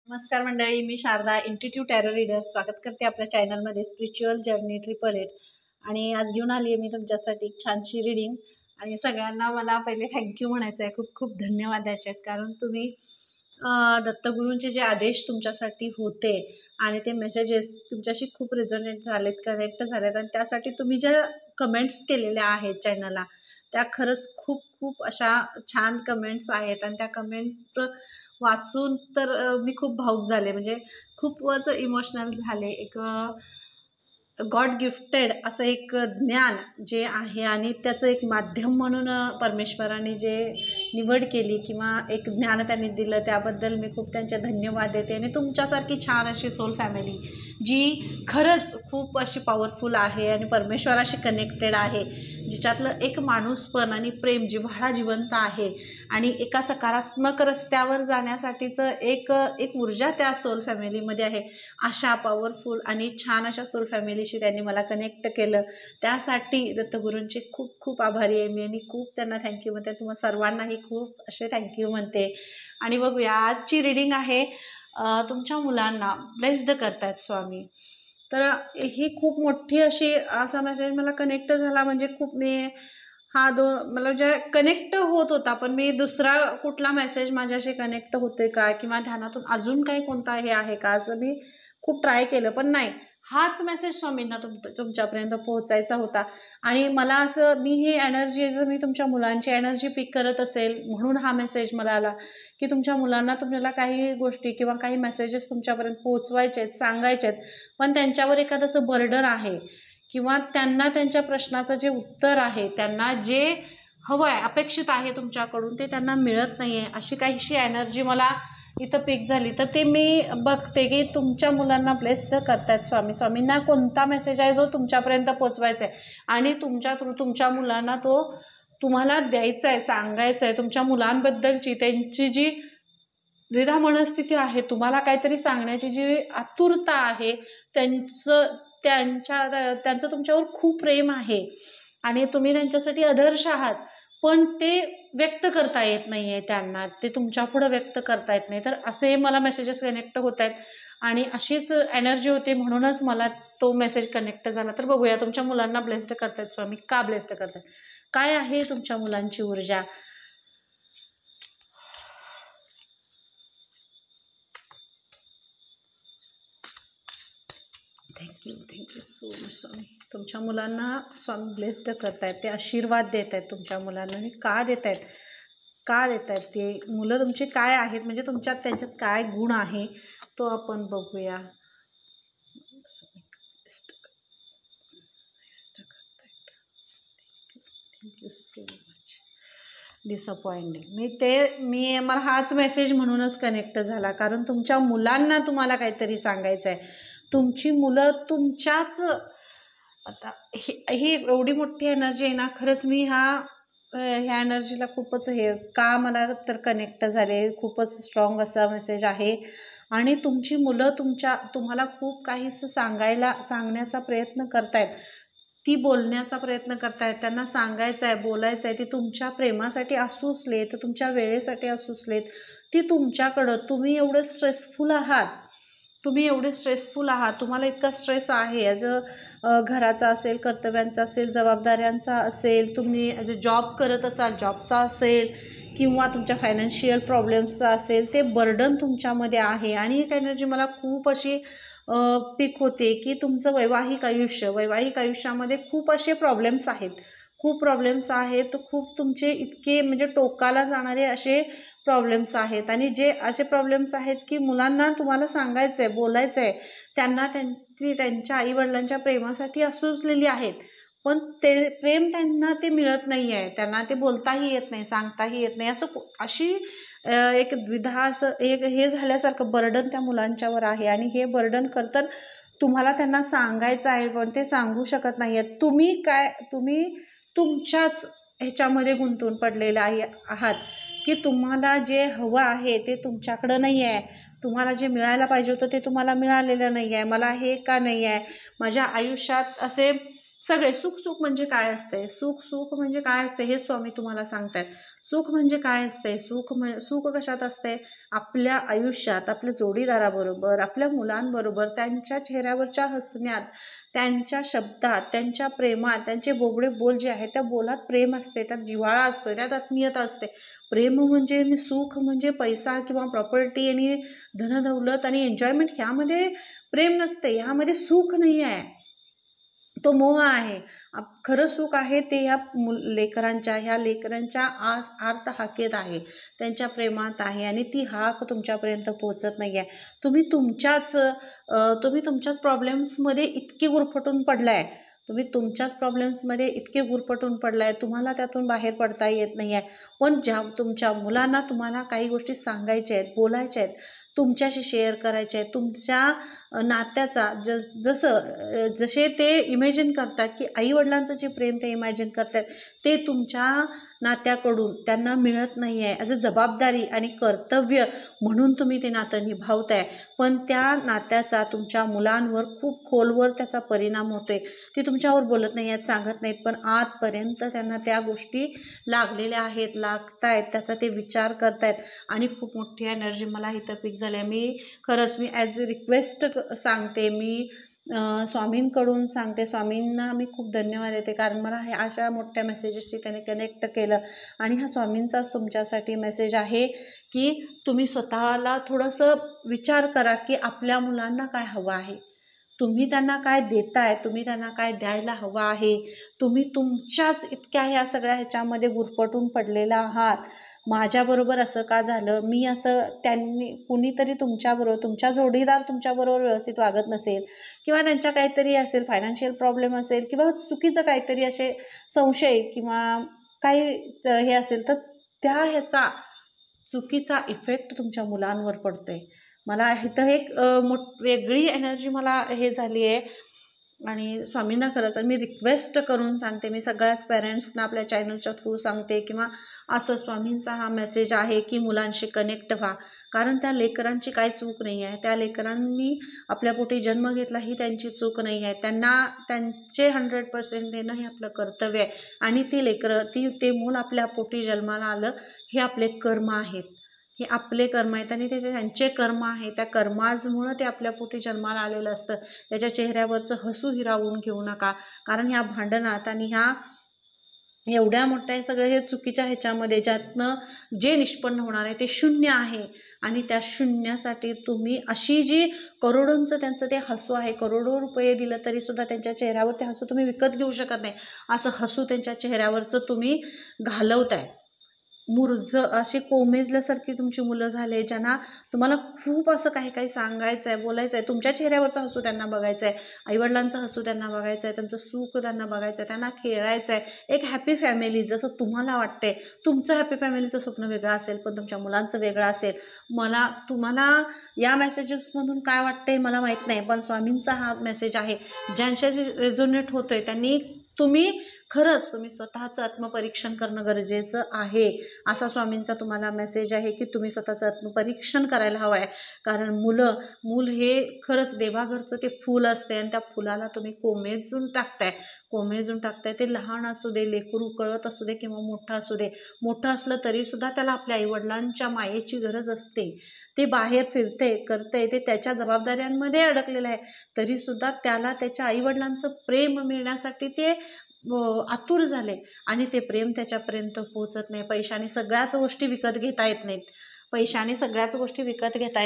नमस्कार मंडळी, मी Sharda इंट्युटिव्ह tarot reader स्वागत करते आपल्या चॅनलमध्ये स्पिरिच्युअल जर्नी 888. आणि आज घेऊन आली आहे मी तुमच्यासाठी एक छानशी रीडिंग. आणि सगळ्यांना मला पहिले थँक्यू म्हणायचं आहे, खूप खूप धन्यवाद द्यायचे आहेत, कारण तुम्ही दत्तगुरूंचे जे आदेश तुमच्यासाठी होते आणि ते मेसेजेस तुमच्याशी खूप रिझोनेट झालेत, कनेक्ट झालेत, आणि त्यासाठी तुम्ही ज्या कमेंट्स केलेल्या आहेत चॅनलला, त्या खरंच खूप खूप अशा छान कमेंट्स आहेत. आणि त्या कमेंट वाचून तर मी खूप भावुक झाले, म्हणजे खूपच इमोशनल झाले. एक गॉड गिफ्टेड असं एक ज्ञान जे आहे आणि त्याचं एक माध्यम म्हणून परमेश्वराने जे निवड केली किंवा एक ज्ञान त्यांनी दिलं, त्याबद्दल मी खूप त्यांचे धन्यवाद देते. आणि तुमच्यासारखी छान अशी सोल फॅमिली जी खरंच खूप अशी पॉवरफुल आहे आणि परमेश्वराशी कनेक्टेड आहे, जिच्यातलं एक माणूसपण आणि प्रेम जिव्हाळा जिवंत आहे, आणि एका सकारात्मक रस्त्यावर जाण्यासाठीचं एक एक ऊर्जा त्या सोल फॅमिलीमध्ये आहे. अशा पॉवरफुल आणि छान अशा सोल फॅमिलीशी त्यांनी मला कनेक्ट केलं, त्यासाठी दत्तगुरूंचे खूप खूप आभारी आहे मी, आणि खूप त्यांना थँक्यू म्हणते. तुम्हाला सर्वांनाही खूप असे थँक्यू म्हणते. आणि बघूया आजची रीडिंग आहे, तुमच्या मुलांना ब्लेस्ड करतायत स्वामी. तर ही खूप मोठी अशी असा मेसेज मला कनेक्ट झाला, म्हणजे खूप मी मला जे कनेक्ट होत होता, पण मी दुसरा कुठला मेसेज माझ्याशी कनेक्ट होतोय का किंवा ध्यानातून अजून काही कोणता हे आहे का, असं मी खूप ट्राय केलं, पण नाही, हाच मेसेज स्वामींना तुमच्यापर्यंत पोहोचायचा होता. आणि मला असं मी ही एनर्जी जर मी तुमच्या मुलांची एनर्जी पिक करत असेल, म्हणून हा मेसेज मला आला की तुमच्या मुलांना तुम्हाला काही गोष्टी किंवा काही मेसेजेस तुमच्यापर्यंत पोहोचवायचे आहेत, सांगायचे आहेत, पण त्यांच्यावर एखादंसं बर्डन आहे किंवा त्यांना त्यांच्या प्रश्नाचं जे उत्तर आहे, त्यांना जे हवं आहे, अपेक्षित आहे तुमच्याकडून, ते त्यांना मिळत नाही आहे, अशी काहीशी एनर्जी मला इथं पिक झाली. तर ते मी बघते की तुमच्या मुलांना ब्लेस्ड करतायत स्वामी. स्वामींना कोणता मेसेज आहे जो तुमच्यापर्यंत पोहोचवायचा आहे आणि तुमच्या थ्रू तुमच्या मुलांना तो तुम्हाला द्यायचा आहे, सांगायचं आहे. तुमच्या मुलांबद्दलची त्यांची जी द्विधा मनस्थिती आहे, तुम्हाला काहीतरी सांगण्याची जी आतुरता आहे, त्यांचं तुमच्यावर खूप प्रेम आहे आणि तुम्ही त्यांच्यासाठी आदर्श आहात, पण ते व्यक्त करता येत नाहीये त्यांना, ते तुमच्यापुढं व्यक्त करता येत नाही. तर असे मला मेसेजेस कनेक्ट होत आहेत आणि अशीच एनर्जी होती, म्हणूनच मला तो मेसेज कनेक्ट झाला. तर बघूया तुमच्या मुलांना ब्लेस्ड करतायत स्वामी, का ब्लेस्ड करतायत, काय आहे तुमच्या मुलांची ऊर्जा. थँक्यू सो मच स्वामी. तुमच्या मुलांना स्वामी ब्लेस्ड करतायत, ते आशीर्वाद देत आहेत तुमच्या मुलांना. आणि का देत आहेत ते मुलं तुमचे, काय आहेत, म्हणजे तुमच्यात त्यांच्यात काय गुण आहे, तो आपण बघूया. Thank you so much. डिसअपॉइंटिंग मी मला हाच मेसेज म्हणूनच कनेक्ट झाला, कारण तुमच्या मुलांना तुम्हाला काहीतरी सांगायचं आहे. तुमची मुलं तुमच्याच, आता ही एवढी मोठी एनर्जी आहे ना, खरंच मी ह्या एनर्जीला खूपच हे का मला तर कनेक्ट झाले. खूपच स्ट्रॉंग असा मेसेज आहे. आणि तुमची मुलं तुम्हाला खूप काहीसं सांगण्याचा प्रयत्न करतायत, ती बोलण्याचा प्रयत्न करतायत, त्यांना सांगायचं आहे, बोलायचं आहे. ती तुमच्या प्रेमासाठी असूचलेत, तुमच्या वेळेसाठी असूचलेत, ती तुमच्याकडं. तुम्ही एवढे स्ट्रेसफुल आहात, तुम्हाला इतका स्ट्रेस आहे, घराचा असेल, कर्तव्यांचा असेल, जबाबदाऱ्यांचा असेल, तुम्ही जॉब करत असाल, जॉबचा असेल किंवा तुमच्या फायनान्शियल प्रॉब्लेम्सचा असेल, ते बर्डन तुमच्यामध्ये आहे. आणि एक एनर्जी मला खूप अशी पिक होते की तुमचं वैवाहिक आयुष्यामध्ये खूप असे प्रॉब्लेम्स आहेत, खूप तुमचे इतके म्हणजे टोकाला जाणारे असे प्रॉब्लेम्स आहेत. आणि जे असे प्रॉब्लेम्स आहेत की मुलांना तुम्हाला सांगायचं आहे, बोलायचं आहे, त्यांना त्यांच्या आईवडिलांच्या प्रेमासाठी असूचलेली आहेत, पण ते प्रेम त्यांना ते मिळत नाही आहे, त्यांना ते बोलताही येत नाही, सांगताही येत नाही. अशी एक द्विधा, असं एक हे झाल्यासारखं बर्डन त्या मुलांच्यावर आहे. आणि हे बर्डन खरंतर तुम्हाला त्यांना सांगायचं आहे, पण ते सांगू शकत नाही आहेत. तुम्ही तुमच्याच ह्याच्यामध्ये गुंतून पडलेले आहात की तुम्हाला जे हवं आहे ते तुमच्याकडं नाही आहे, तुम्हाला जे मिळायला पाहिजे होतं ते तुम्हाला मिळालेलं नाही आहे. मला हे का नाही आहे, माझ्या आयुष्यात असे सगळे सुख सुख म्हणजे काय असते, सुख सुख म्हणजे काय असते हे स्वामी तुम्हाला सांगतायत. सुख म्हणजे काय असते, सुख कशात असते, आपल्या आयुष्यात आपल्या जोडीदाराबरोबर, आपल्या मुलांबरोबर, त्यांच्या चेहऱ्यावरच्या हसण्यात, त्यांच्या शब्दात, त्यांच्या प्रेमात, त्यांचे बोबडे बोल जे आहेत त्या बोलात प्रेम असते, त्यात जिव्हाळा असतो, त्यात आत्मीयता असते. प्रेम म्हणजे सुख म्हणजे पैसा किंवा प्रॉपर्टी आणि धनदौलत आणि एन्जॉयमेंट ह्यामध्ये प्रेम नसते, ह्यामध्ये सुख नाही आहे, तो मोह आहे. खरं सुख आहे ते ह्या ह्या लेकरांच्या आर्त हाकेत आहे, त्यांच्या प्रेमात आहे आणि ती हाक तुमच्यापर्यंत पोहोचत नाही आहे. तुम्ही तुमच्याच प्रॉब्लेम्समध्ये इतके गुरफटून पडलाय, तुम्हाला त्यातून बाहेर पडता येत नाही आहे. पण ज्या तुमच्या मुलांना तुम्हाला काही गोष्टी सांगायच्या आहेत, बोलायच्या आहेत, तुमच्याशी शेअर करायचे आहेत, तुमच्या नात्याचा जसे ते इमॅजिन करतात की आई वडिलांचं जे प्रेम ते इमॅजिन करतात ते तुमच्या नात्याकडून त्यांना मिळत नाही आहे. ॲज अ जबाबदारी आणि कर्तव्य म्हणून तुम्ही ते नातं निभावताय, पण त्या नात्याचा तुमच्या मुलांवर खूप खोलवर त्याचा परिणाम होतोय. ते तुमच्यावर बोलत नाही आहेत, सांगत नाहीत, पण आतपर्यंत त्यांना त्या गोष्टी लागलेल्या आहेत, लागतायत, त्याचा ते विचार करतायत आणि खूप मोठी एनर्जी मला इथं पिक झाली आहे. मी ॲज अ रिक्वेस्ट सांगते, मी स्वामींकडून सांगते, स्वामींना मी खूप धन्यवाद देते, कारण मला हे अशा मोठ्या मेसेजेसशी त्याने कनेक्ट केलं. आणि हा स्वामींचाच तुमच्यासाठी मेसेज आहे की तुम्ही स्वतःला थोडंसं विचार करा की आपल्या मुलांना काय हवं आहे, तुम्ही त्यांना काय देताय, तुम्ही त्यांना काय द्यायला हवं आहे. तुम्ही तुमच्याच इतक्या ह्या सगळ्या ह्याच्यामध्ये गुरफटून पडलेला आहात. माझ्याबरोबर असं का झालं, मी असं कुणीतरी तुमच्या जोडीदार तुमच्याबरोबर व्यवस्थित वागत नसेल किंवा त्यांच्या काहीतरी असेल, फायनान्शियल प्रॉब्लेम असेल किंवा चुकीचं काहीतरी असे संशय किंवा काही हे असेल, तर ह्याचा चुकीचा इफेक्ट तुमच्या मुलांवर पडतोय. मला इथं एक वेगळी एनर्जी मला हे झाली आहे आणि स्वामींना खरंच मी रिक्वेस्ट करून सांगते, मी सगळ्याच पेरेंट्सना आपल्या चॅनलच्या थ्रू सांगते किंवा असं स्वामींचा हा मेसेज आहे की मुलांशी कनेक्ट व्हा, कारण त्या लेकरांची काही चूक नाही आहे. त्या लेकरांनी आपल्या पोटी जन्म घेतला ही त्यांची चूक नाही आहे. त्यांना त्यांचे 100% देणं हे आपलं कर्तव्य आहे आणि ते मूल आपल्या पोटी जन्माला आलं हे आपले कर्म आहेत, हे आपले कर्म आहेत आणि ते त्यांचे कर्म आहे. त्या कर्मामुळं ते आपल्या पोटी जन्माला आलेलं असतं. त्याच्या चेहऱ्यावरचं हसू हिरावून घेऊ नका, कारण ह्या भांडणात आणि ह्या एवढ्या मोठ्या सगळं हे चुकीच्या ह्याच्यामध्ये ज्यातनं जे निष्पन्न होणार आहे ते शून्य आहे आणि त्या शून्यासाठी तुम्ही अशी जी करोडोंचं त्यांचं ते हसू आहे, करोडो रुपये दिलं तरी सुद्धा त्यांच्या चेहऱ्यावर ते हसू तुम्ही विकत घेऊ शकत नाही. असं हसू त्यांच्या चेहऱ्यावरचं तुम्ही घालवताय. अशी कोमेजल्यासारखी तुमची मुलं झाले, ज्यांना तुम्हाला खूप असं काही काही सांगायचं आहे, बोलायचं आहे. तुमच्या चेहऱ्यावरचं हसू त्यांना बघायचं आहे, आईवडिलांचं हसू त्यांना बघायचं आहे, त्यांचं सुख त्यांना बघायचं आहे, त्यांना खेळायचं आहे. एक हॅपी फॅमिली जसं तुम्हाला वाटते, तुमचं हॅपी फॅमिलीचं स्वप्न वेगळं असेल, पण तुमच्या मुलांचं वेगळं असेल. तुम्हाला या मेसेजेसमधून काय वाटतंय मला माहीत नाही, पण स्वामींचा हा मेसेज आहे. ज्यांच्याशी रेझोनेट होतोय तुम्ही स्वतःचं आत्मपरीक्षण करणं गरजेचं आहे. असा स्वामींचा तुम्हाला मेसेज आहे की तुम्ही स्वतःचं आत्मपरीक्षण करायला हवं आहे, कारण मूल हे खरंच देवाघरचं ते फूल असते आणि त्या फुलाला तुम्ही कोमेजून टाकताय. ते लहान असू दे, लेकरू कळत असू दे किंवा मोठं असू दे, मोठं असलं तरी सुद्धा त्याला आपल्या आईवडिलांच्या मायेची गरज असते. ते बाहेर फिरते करते, ते त्याच्या जबाबदाऱ्यांमध्ये अडकलेलं आहे, तरी सुद्धा त्याला त्याच्या आईवडिलांचं प्रेम मिळण्यासाठी ते आतुर झाले आणि ते प्रेम त्याच्यापर्यंत पोहोचत नाही. पैशाने सगळ्याच गोष्टी विकत घेता येत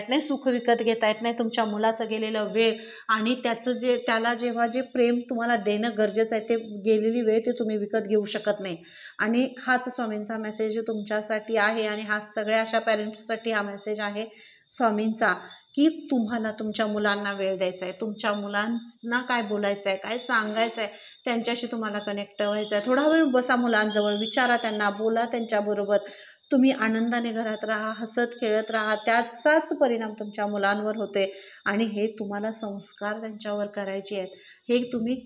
नाहीत, सुख विकत घेता येत नाही. तुमच्या मुलाचं गेलेलं वेळ आणि त्याला जेव्हा जे प्रेम तुम्हाला देणं गरजेचं आहे, ते गेलेली वेळ ते तुम्ही विकत घेऊ शकत नाही. आणि हाच स्वामींचा मेसेज तुमच्यासाठी आहे आणि हा सगळ्या अशा पॅरेंट्ससाठी हा मेसेज आहे स्वामींचा, की तुम्हाला तुमच्या मुलांना वेळ द्यायचा आहे, तुमच्या मुलांना काय बोलायचं आहे, काय सांगायचं आहे, त्यांच्याशी तुम्हाला कनेक्ट व्हायचं आहे. थोडा वेळ बसा मुलांजवळ, विचारा त्यांना, बोला त्यांच्याबरोबर. तुम्ही आनंदाने घरात राहा, हसत खेळत राहा, त्याचाच परिणाम तुमच्या मुलांवर होते आणि हे तुम्हाला संस्कार त्यांच्यावर करायचे आहेत, हे तुम्ही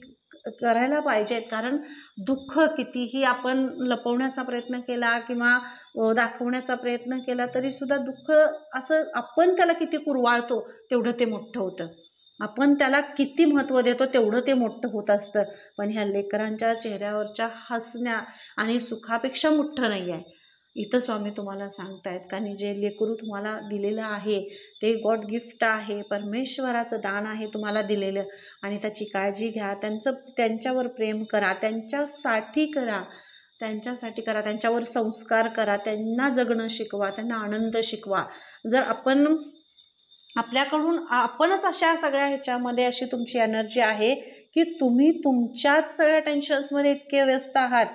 करायला पाहिजेत. कारण दुःख कितीही आपण लपवण्याचा प्रयत्न केला किंवा दाखवण्याचा प्रयत्न केला तरी सुद्धा दुःख असं आपण त्याला किती कुरवाळतो तेवढं ते मोठं होतं. आपण त्याला किती महत्त्व देतो तेवढं ते मोठं होत असतं. पण ह्या लेकरांच्या चेहऱ्यावरच्या हसण्या आणि सुखापेक्षा मोठं नाही आहे. इथं स्वामी तुम्हाला सांगतायत कारण जे लेकरू तुम्हाला दिलेलं आहे ते गॉड गिफ्ट आहे, परमेश्वराचं दान आहे तुम्हाला दिलेलं. आणि त्याची काळजी घ्या, त्यांच्यावर प्रेम करा, त्यांच्यासाठी करा, त्यांच्यावर संस्कार करा, त्यांना जगणं शिकवा, त्यांना आनंद शिकवा. जर आपणच अशा सगळ्या ह्याच्यामध्ये अशी तुमची एनर्जी आहे की तुम्ही तुमच्याच सगळ्या टेन्शन्समध्ये इतके व्यस्त आहात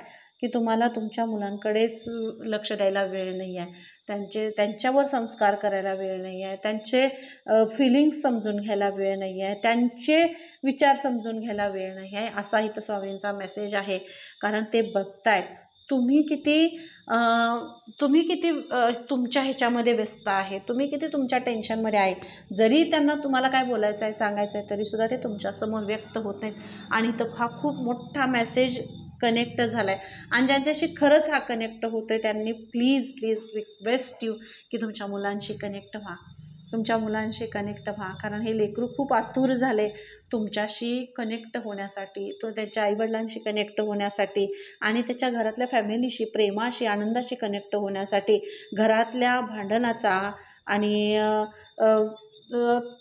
की तुम्हाला तुमच्या मुलांकडेच लक्ष द्यायला वेळ नाही आहे, त्यांच्यावर संस्कार करायला वेळ नाही आहे, त्यांचे फिलिंग्स समजून घ्यायला वेळ नाही आहे, त्यांचे विचार समजून घ्यायला वेळ नाही आहे, असा इथं स्वामींचा मेसेज आहे. कारण ते बघतायत तुम्ही किती तुमच्या ह्याच्यामध्ये व्यस्त आहे, तुम्ही किती तुमच्या टेन्शनमध्ये आहे. जरी त्यांना तुम्हाला काय बोलायचं आहे, सांगायचं आहे, तरीसुद्धा ते तुमच्यासमोर व्यक्त होत नाहीत. आणि तो हा खूप मोठा मेसेज कनेक्ट झाला आहे. आणि ज्यांच्याशी खरंच हा कनेक्ट होतो आहे त्यांनी प्लीज प्लीज रिक्वेस्ट यू की तुमच्या मुलांशी कनेक्ट व्हा, तुमच्या मुलांशी कनेक्ट व्हा. कारण हे लेकरू खूप आतुर झाले तुमच्याशी कनेक्ट होण्यासाठी, तो त्याच्या आईवडिलांशी कनेक्ट होण्यासाठी आणि त्याच्या घरातल्या फॅमिलीशी, प्रेमाशी, आनंदाशी कनेक्ट होण्यासाठी. घरातल्या भांडणाचा आणि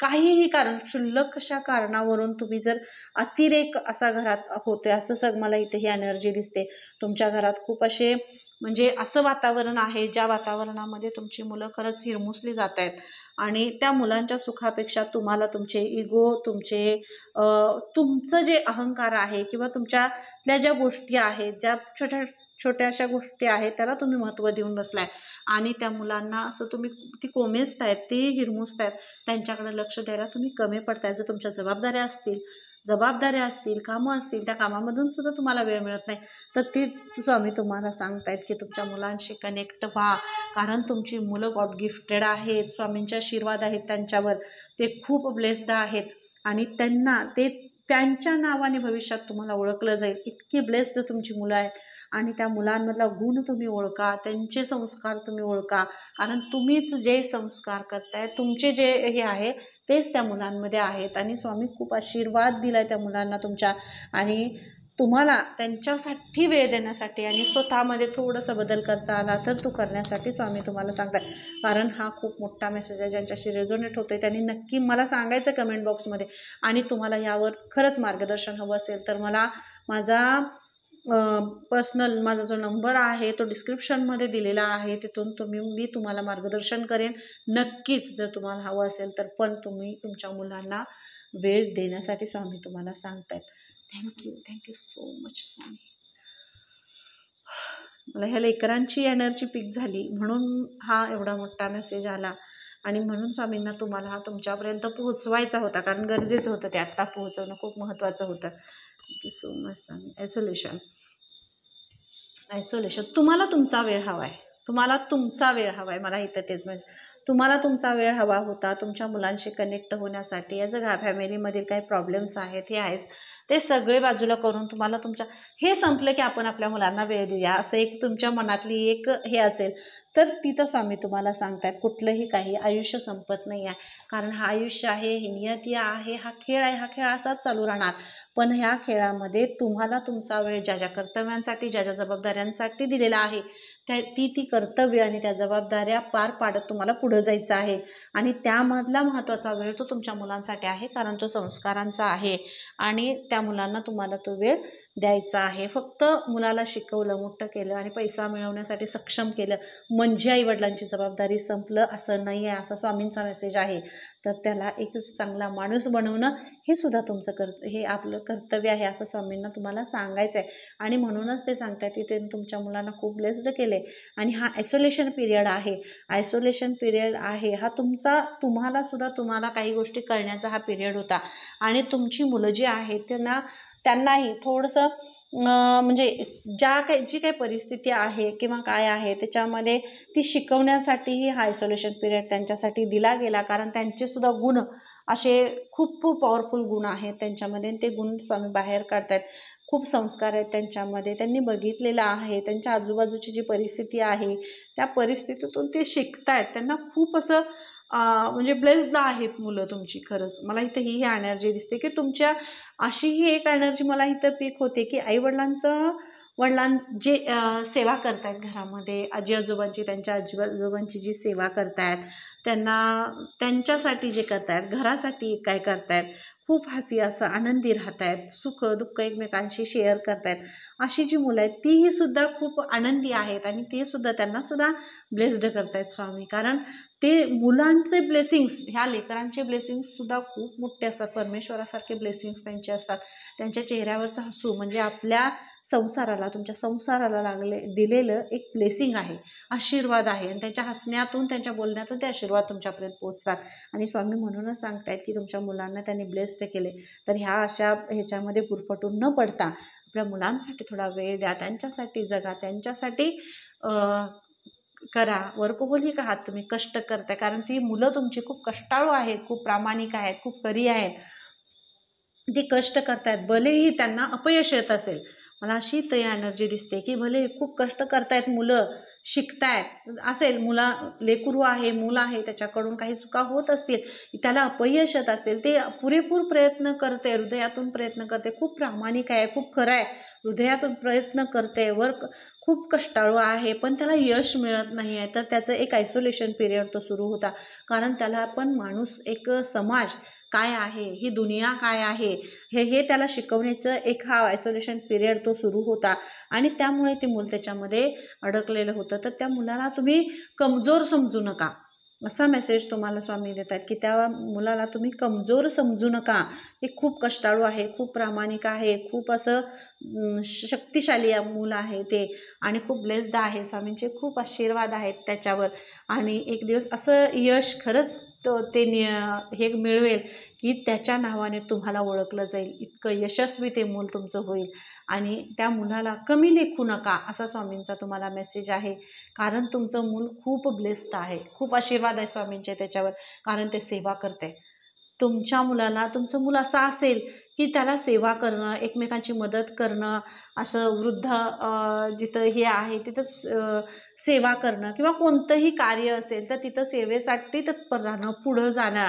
काहीही कारण, क्षुल्लक अशा कारणावरून तुम्ही जर अतिरेक असा घरात होतोय असं मला इथे ही एनर्जी दिसते. तुमच्या घरात खूप असे म्हणजे असं वातावरण आहे ज्या वातावरणामध्ये तुमची मुलं खरंच हिरमुसली जात आहेत. आणि त्या मुलांच्या सुखापेक्षा तुम्हाला तुमचे इगो, तुमचं जे अहंकार आहे किंवा तुमच्यातल्या ज्या गोष्टी आहेत, ज्या छोट्याशा गोष्टी आहेत त्याला तुम्ही महत्त्व देऊन बसलाय. आणि त्या मुलांना असं तुम्ही ती कोमेजतायत, ती हिरमुसतायत, त्यांच्याकडे लक्ष द्यायला तुम्ही कमी पडताय. जर तुमच्या जबाबदाऱ्या असतील, कामं असतील, त्या कामामधून सुद्धा तुम्हाला वेळ मिळत नाही, तर ती स्वामी तुम्हाला सांगतायत की तुमच्या मुलांशी कनेक्ट व्हा. कारण तुमची मुलं गॉड गिफ्टेड आहेत, स्वामींचे आशीर्वाद आहेत त्यांच्यावर, ते खूप ब्लेस्ड आहेत. आणि त्यांच्या नावाने भविष्यात तुम्हाला ओळखलं जाईल, इतकी ब्लेस्ड तुमची मुलं आहेत. आणि त्या मुलांमधला गुण तुम्ही ओळखा, त्यांचे संस्कार तुम्ही ओळखा. कारण तुम्हीच जे संस्कार करताय, तुमचे जे हे आहे तेच त्या मुलांमध्ये आहेत. आणि स्वामी खूप आशीर्वाद दिलाय त्या मुलांना तुमच्या. आणि तुम्हाला त्यांच्यासाठी वेळ देण्यासाठी आणि स्वतःमध्ये थोडंसं बदल करता आला तर तो करण्यासाठी स्वामी तुम्हाला सांगताय. कारण हा खूप मोठा मेसेज आहे. ज्यांच्याशी रेझोनेट होतोय त्यांनी नक्की मला सांगायचं कमेंट बॉक्समध्ये. आणि तुम्हाला यावर खरंच मार्गदर्शन हवं असेल तर मला माझा माझा जो नंबर आहे तो डिस्क्रिप्शनमध्ये दिलेला आहे, तिथून मी तुम्हाला मार्गदर्शन करेन नक्कीच. जर तुम्हाला हवं असेल तर पण तुम्ही तुमच्या मुलांना वेळ देण्यासाठी स्वामी तुम्हाला सांगतायत. थँक्यू सो मच स्वामी. मला ह्या लेकरांची एनर्जी पिक झाली म्हणून हा एवढा मोठा मेसेज आला. आणि म्हणून स्वामींना तुम्हाला हा तुमच्यापर्यंत पोहोचवायचा होता, कारण गरजेचं होतं ते आत्ता पोहोचवणं खूप महत्त्वाचं होतं. थँक्यू सो मच स्वामी. आयसोलेशन तुम्हाला तुमचा वेळ हवाय, मला इथं तेच म्हणजे तुम्हाला तुमचा वेळ हवा होता तुमच्या मुलांशी कनेक्ट होण्यासाठी. या जर फॅमिलीमधील काही प्रॉब्लेम्स आहेत हे आहेच ते सगळे बाजूला करून तुम्हाला हे संपलं की आपण आपल्या मुलांना वेळ देऊया असं एक तुमच्या मनातली एक हे असेल तर तिथं स्वामी तुम्हाला सांगतायत कुठलंही काही आयुष्य संपत नाही आहे. कारण हा आयुष्य आहे, ही नियती आहे, हा खेळ आहे, हा खेळ असाच चालू राहणार. पण ह्या खेळामध्ये तुम्हाला तुमचा वेळ ज्या ज्या कर्तव्यांसाठी, ज्या ज्या जबाबदाऱ्यांसाठी दिलेला आहे ती कर्तव्य आणि त्या जबाबदाऱ्या पार पाडत तुम्हाला पुढे जायचं आहे. आणि त्यामधला महत्त्वाचा वेळ तो तुमच्या मुलांसाठी आहे, कारण तो संस्कारांचा आहे. आणि त्या मुलांना तुम्हाला तो वेळ द्यायचा आहे. फक्त मुलाला शिकवलं, मोठं केलं आणि पैसा मिळवण्यासाठी सक्षम केलं म्हणजे आईवडिलांची जबाबदारी संपलं असं नाही आहे, असा स्वामींचा मेसेज आहे. तर त्याला एक चांगला माणूस बनवणं हे सुद्धा तुमचं हे आपलं कर्तव्य आहे असं स्वामींना तुम्हाला सांगायचं आहे. आणि म्हणूनच ते सांगतात की ते तुमच्या मुलांना खूप ब्लेस्ड केले. आणि हा आयसोलेशन पिरियड आहे, हा तुम्हाला काही गोष्टी कळण्याचा हा पिरियड होता. आणि तुमची मुलं जी आहेत त्यांनाही थोडंसं म्हणजे जी काही परिस्थिती आहे किंवा काय आहे त्याच्यामध्ये ती शिकवण्यासाठीही हा आयसोलेशन पिरियड त्यांच्यासाठी दिला गेला. कारण त्यांचे सुद्धा गुण असे खूप खूप पॉवरफुल गुण आहेत त्यांच्यामध्ये, ते गुण स्वामी बाहेर काढतायत. खूप संस्कार आहेत त्यांच्यामध्ये, त्यांनी बघितलेलं आहे, त्यांच्या आजूबाजूची जी परिस्थिती आहे त्या परिस्थितीतून ते शिकतायत. त्यांना खूप असं म्हणजे ब्लेस्ड आहेत मुलं तुमची. खरंच मला इथं ही एनर्जी दिसते की तुमच्या अशी ही एक एनर्जी मला इथं पीक होते की वडिलां जे सेवा करतायत घरामध्ये, आजी आजोबांची, त्यांच्या आजी आजोबांची जी सेवा करतायत, त्यांना त्यांच्यासाठी जे करतायत, घरासाठी काय करतायत, खूप हॅपी असं आनंदी राहतायत, सुख दुःख एकमेकांशी शेअर करतायत, अशी जी मुलं आहेत तीही सुद्धा खूप आनंदी आहेत आणि ते सुद्धा त्यांना सुद्धा ब्लेस्ड करतायत स्वामी. कारण ते मुलांचे ब्लेसिंग्स, ह्या लेकरांचे ब्लेसिंग्स सुद्धा खूप मोठे असतात. परमेश्वरासारखे ब्लेसिंग्स त्यांचे असतात. त्यांच्या चेहऱ्यावरचं हसू म्हणजे आपल्या संसाराला, तुमच्या संसाराला दिलेलं एक ब्लेसिंग आहे, आशीर्वाद आहे. आणि त्यांच्या हसण्यातून, त्यांच्या बोलण्यातून ते आशीर्वाद तुमच्यापर्यंत पोहोचतात. आणि स्वामी म्हणूनच सांगतायत की तुमच्या मुलांना त्यांनी ब्लेस्ड केले. तर ह्या अशा ह्याच्यामध्ये गुरफटून न पडता आपल्या मुलांसाठी थोडा वेळ द्या, त्यांच्यासाठी जगा, त्यांच्यासाठी करा. वर्कहोलिक आहात तुम्ही, कष्ट करताय. कारण ती मुलं तुमची खूप कष्टाळू आहेत, खूप प्रामाणिक आहेत, खूप करी आहेत. ती कष्ट करतायत, भलेही त्यांना अपयश येत असेल. मला अशी ते एनर्जी दिसते की भले खूप कष्ट करतायत मुलं, शिकतायत असेल, लेकरू आहे, मूल आहे, त्याच्याकडून काही चुका होत असतील, त्याला अपयश येत असेल, ते पुरेपूर प्रयत्न करते, हृदयातून प्रयत्न करते, खूप प्रामाणिक आहे, खूप खरं आहे, हृदयातून प्रयत्न करते, खूप कष्टाळू आहे, पण त्याला यश मिळत नाही आहे. तर त्याचं एक आयसोलेशन पिरियड तो सुरू होता. कारण त्याला पण माणूस, एक समाज काय आहे, ही दुनिया काय आहे, हे त्याला शिकवण्याचं एक हा आयसोलेशन पिरियड तो सुरू होता. आणि त्यामुळे ते मूल त्याच्यामध्ये अडकलेलं होतं. तर त्या मुलाला तुम्ही कमजोर समजू नका, असा मेसेज तुम्हाला स्वामी देतात की त्या मुलाला तुम्ही कमजोर समजू नका. ते खूप कष्टाळू आहे, खूप प्रामाणिक आहे, खूप असं शक्तिशाली मूल आहे ते, आणि खूप ब्लेस्ड आहे. स्वामींचे खूप आशीर्वाद आहेत त्याच्यावर. आणि एक दिवस असं यश खरंच ते हे मिळवेल की त्याच्या नावाने तुम्हाला ओळखलं जाईल. इतकं यशस्वी ते मूल तुमचं होईल. आणि त्या मुलाला कमी लेखू नका, असा स्वामींचा तुम्हाला मेसेज आहे. कारण तुमचं मूल खूप ब्लेस्ड आहे, खूप आशीर्वाद आहे स्वामींचे त्याच्यावर. कारण ते सेवा करते. तुमच्या मुलाला, तुमचं मूल असं असेल की त्याला सेवा करणं, एकमेकांची मदत करणं, असं वृद्ध जिथं हे आहे तिथं सेवा करणं, किंवा कोणतंही कार्य असेल तर तिथं सेवेसाठी तत्पर राहणं, पुढं जाणं,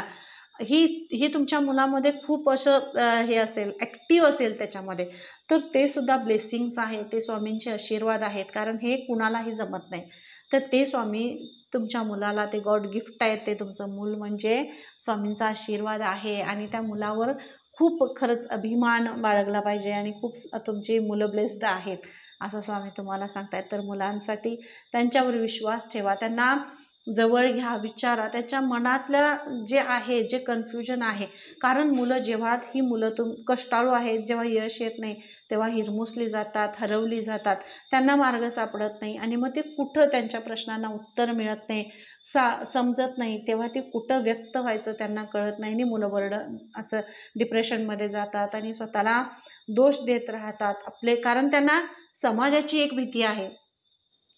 ही तुमच्या मुलामध्ये खूप असं हे असेल, ॲक्टिव्ह असेल त्याच्यामध्ये, तर ते सुद्धा ब्लेसिंग्स आहे, ते स्वामींचे आशीर्वाद आहेत. कारण हे कुणालाही जमत नाही. तर ते स्वामी तुमच्या मुलाला, ते गॉड गिफ्ट आहे, ते तुमचं मूल म्हणजे स्वामींचा आशीर्वाद आहे. आणि त्या मुलावर खूप खरंच अभिमान बाळगला पाहिजे. आणि खूप तुमची मुलं ब्लेस्ड आहेत असं स्वामी तुम्हाला सांगतायत. तर मुलांसाठी त्यांच्यावर विश्वास ठेवा, त्यांना जवळ घ्या, विचारा, त्याच्या मनातल्या जे आहे, जे कन्फ्युजन आहे. कारण ही मुलं कष्टाळू आहेत, जेव्हा यश येत नाही तेव्हा हिरमुसली जातात, हरवली जातात, त्यांना मार्ग सापडत नाही. आणि मग ते कुठं, त्यांच्या प्रश्नांना उत्तर मिळत नाही, समजत नाही, तेव्हा ते कुठं व्यक्त व्हायचं त्यांना कळत नाही. आणि मुलं असं डिप्रेशनमध्ये जातात आणि स्वतःला दोष देत राहतात कारण त्यांना समाजाची एक भीती आहे.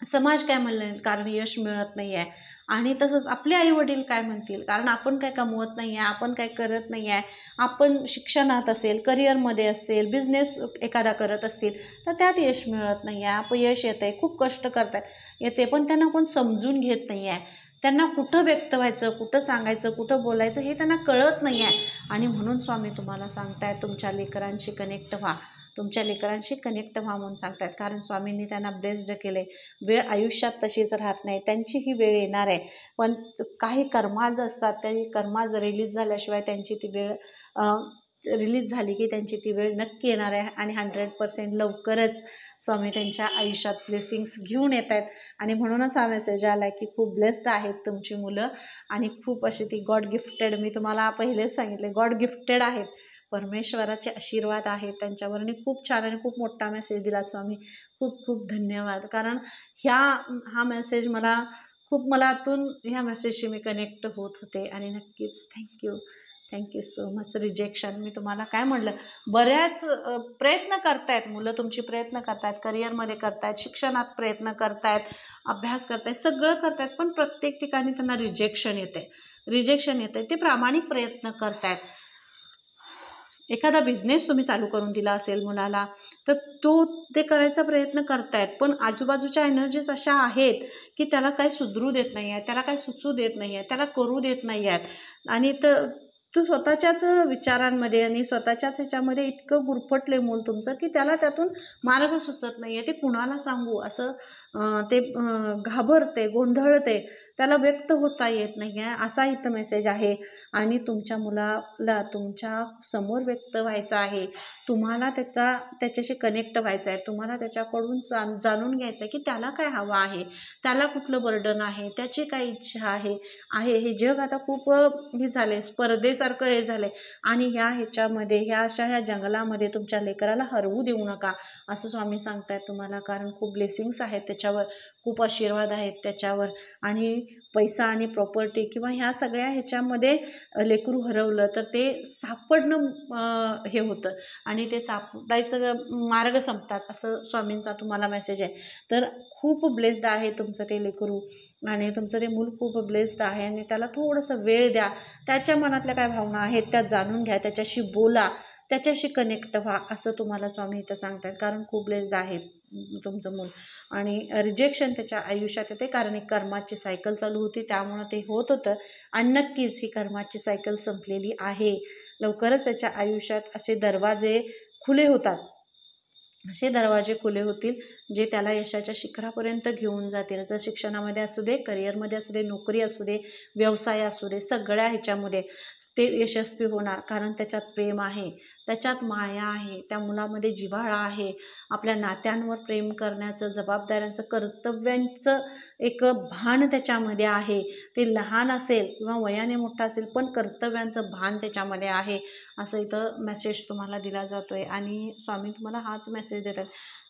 समाज काय म्हणेल, कारण यश मिळत नाही आहे. आणि तसंच आपले आई वडील काय म्हणतील, कारण आपण काय कमवत नाही आहे, आपण काय करत नाही आहे, आपण शिक्षणात असेल, करिअरमध्ये असेल, बिझनेस एखादा करत असतील तर त्यात यश मिळत नाही आहे, अपयश येत आहे, खूप कष्ट करतात येते, पण त्यांना कोण समजून घेत नाही आहे. त्यांना कुठं व्यक्त व्हायचं, कुठं सांगायचं, कुठं बोलायचं हे त्यांना कळत नाही आहे. आणि म्हणून स्वामी तुम्हाला सांगतायत, तुमच्या लेकरांशी कनेक्ट व्हा, तुमच्या लेकरांशी कनेक्ट व्हा म्हणून सांगतायत. कारण स्वामींनी त्यांना ब्लेस्ड केले. वेळ आयुष्यात तशीच राहत नाही, त्यांची ही वेळ येणार आहे. पण काही कर्माज असतात, त्या कर्माज रिलीज झाल्याशिवाय त्यांची ती वेळ रिलीज झाली की त्यांची ती वेळ नक्की येणार आहे. आणि 100% लवकरच स्वामी त्यांच्या आयुष्यात ब्लेसिंग्स घेऊन येत आहेत. आणि म्हणूनच हा मेसेज आला की खूप ब्लेस्ड आहेत तुमची मुलं. आणि खूप अशी ती गॉड गिफ्टेड, मी तुम्हाला पहिलेच सांगितले, गॉड गिफ्टेड आहेत. परमेश्वराचे आशीर्वाद आहेत त्यांच्यावर. आणि खूप छान आणि खूप मोठा मेसेज दिला स्वामी. खूप खूप धन्यवाद. कारण हा मेसेज मला आतून ह्या मेसेजशी मी कनेक्ट होत होते. आणि नक्कीच थँक्यू सो मच. रिजेक्शन, मी तुम्हाला काय म्हटलं, बऱ्याच प्रयत्न करतायत मुलं तुमची, प्रयत्न करतायत, करिअरमध्ये करतायत, शिक्षणात प्रयत्न करतायत, अभ्यास करतायत, सगळं करतायत, पण प्रत्येक ठिकाणी त्यांना रिजेक्शन येते. ते प्रामाणिक प्रयत्न करतायत. एखादा बिझनेस तुम्ही चालू करून दिला असेल मुलाला, तर ते करायचा प्रयत्न करतायत, पण आजूबाजूच्या एनर्जीज अशा आहेत की त्याला काही सुधरू देत नाही आहेत, त्याला काही सुचू देत नाही आहेत, त्याला करू देत नाही आहेत आणि तो स्वतःच्याच विचारांमध्ये आणि स्वतःच्याच ह्याच्यामध्ये इतकं गुरफटले मूल तुमचं की त्याला त्यातून मार्ग सुचत नाही आहे. ते कुणाला सांगू असं ते घाबरते, गोंधळते, त्याला व्यक्त होता येत नाही आहे, असा इथं मेसेज आहे. आणि तुमच्या मुलाला तुमच्या समोर व्यक्त व्हायचं आहे, तुम्हाला त्याच्याशी कनेक्ट व्हायचं आहे, तुम्हाला त्याच्याकडून जाणून घ्यायचं आहे की त्याला काय हवं आहे, त्याला कुठलं बर्डन आहे, त्याची काय इच्छा आहे. हे जग आता खूप हे झाले, स्पर्धेसारखं हे झालंय आणि ह्याच्यामध्ये ह्या जंगलामध्ये तुमच्या लेकराला हरवू देऊ नका असं स्वामी सांगतायत तुम्हाला. कारण खूप ब्लेसिंग्स आहेत त्याच्यावर, खूप आशीर्वाद आहेत त्याच्यावर. आणि पैसा आणि प्रॉपर्टी किंवा ह्या सगळ्या ह्याच्यामध्ये लेकरू हरवलं तर ते सापडणं हे होतं आणि ते सापडायचं मार्ग संपतात असं स्वामींचा तुम्हाला मेसेज आहे. तर खूप ब्लेस्ड आहे तुमचं ते लेकरू आणि तुमचं ते मूल खूप ब्लेस्ड आहे आणि त्याला थोडंसं वेळ द्या. त्याच्या मनातल्या काय भावना आहेत त्या जाणून घ्या, त्याच्याशी बोला, त्याच्याशी कनेक्ट व्हा असं तुम्हाला स्वामी इथं सांगतात. कारण खूप ब्लेस्ड आहे तुमचं मूल आणि रिजेक्शन त्याच्या आयुष्यात येते कारण एक कर्माची सायकल चालू होती त्यामुळं ते होत होतं आणि नक्कीच ही कर्माची सायकल संपलेली आहे. लवकरच त्याच्या आयुष्यात असे दरवाजे खुले होतात, असे दरवाजे खुले होतील जे त्याला यशाच्या शिखरापर्यंत घेऊन जातील. जर शिक्षणामध्ये असू दे, करिअरमध्ये असू दे, नोकरी असू दे, व्यवसाय असू दे, सगळ्या ह्याच्यामध्ये ते यशस्वी होणार. कारण त्याच्यात प्रेम आहे, त्याच्यात माया आहे, त्या मुलामध्ये जिव्हाळा आहे, आपल्या नात्यांवर प्रेम करण्याचं, जबाबदाऱ्यांचं, कर्तव्यांचं एक भान त्याच्यामध्ये आहे. ते लहान असेल किंवा वयाने मोठा असेल पण कर्तव्यांचं भान त्याच्यामध्ये आहे असं इथं मेसेज तुम्हाला दिला जातोय. आणि स्वामी तुम्हाला हाच मेसेज देतात,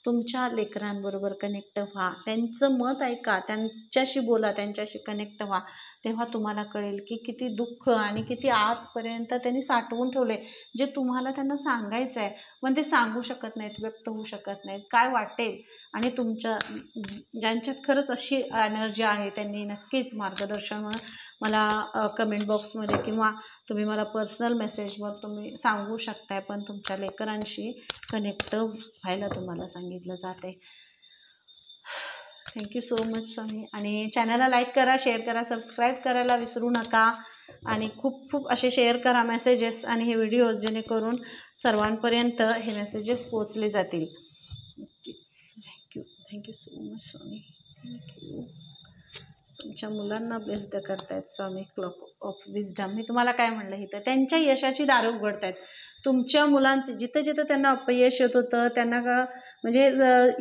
तुमच्या लेकरांबरोबर कनेक्ट व्हा, त्यांचं मत ऐका, त्यांच्याशी बोला, त्यांच्याशी कनेक्ट व्हा. तेव्हा तुम्हाला कळेल की किती दुःख आणि किती आजपर्यंत त्यांनी साठवून ठेवले, जे तुम्हाला त्यांना सांगायचं आहे पण ते सांगू शकत नाहीत, व्यक्त होऊ शकत नाहीत. काय वाटेल आणि तुमच्या ज्यांच्यात खरंच अशी एनर्जी आहे त्यांनी नक्कीच मार्गदर्शन मला कमेंट बॉक्समध्ये किंवा तुम्ही मला पर्सनल मेसेजवर तुम्ही सांगू शकताय. पण तुमच्या लेकरांशी कनेक्ट व्हायला तुम्हाला सांगितलं जाते. थँक्यू सो मच स्वामी. आणि चॅनलला लाईक करा, शेअर करा, सबस्क्राईब करायला विसरू नका आणि खूप खूप असे शेअर करा मेसेजेस आणि हे व्हिडिओज जेणेकरून सर्वांपर्यंत हे मेसेजेस पोचले जातील. Thank you so much Swami. Thank you. तुमच्या मुलांना ब्लेस्ड करतायत स्वामी. Clock of wisdom. मी तुम्हाला काय म्हणलं इथं, त्यांच्या यशाची दारं उघडतायत. तुमच्या मुलांचे जिथं जिथं त्यांना अपयश येत होतं, त्यांना म्हणजे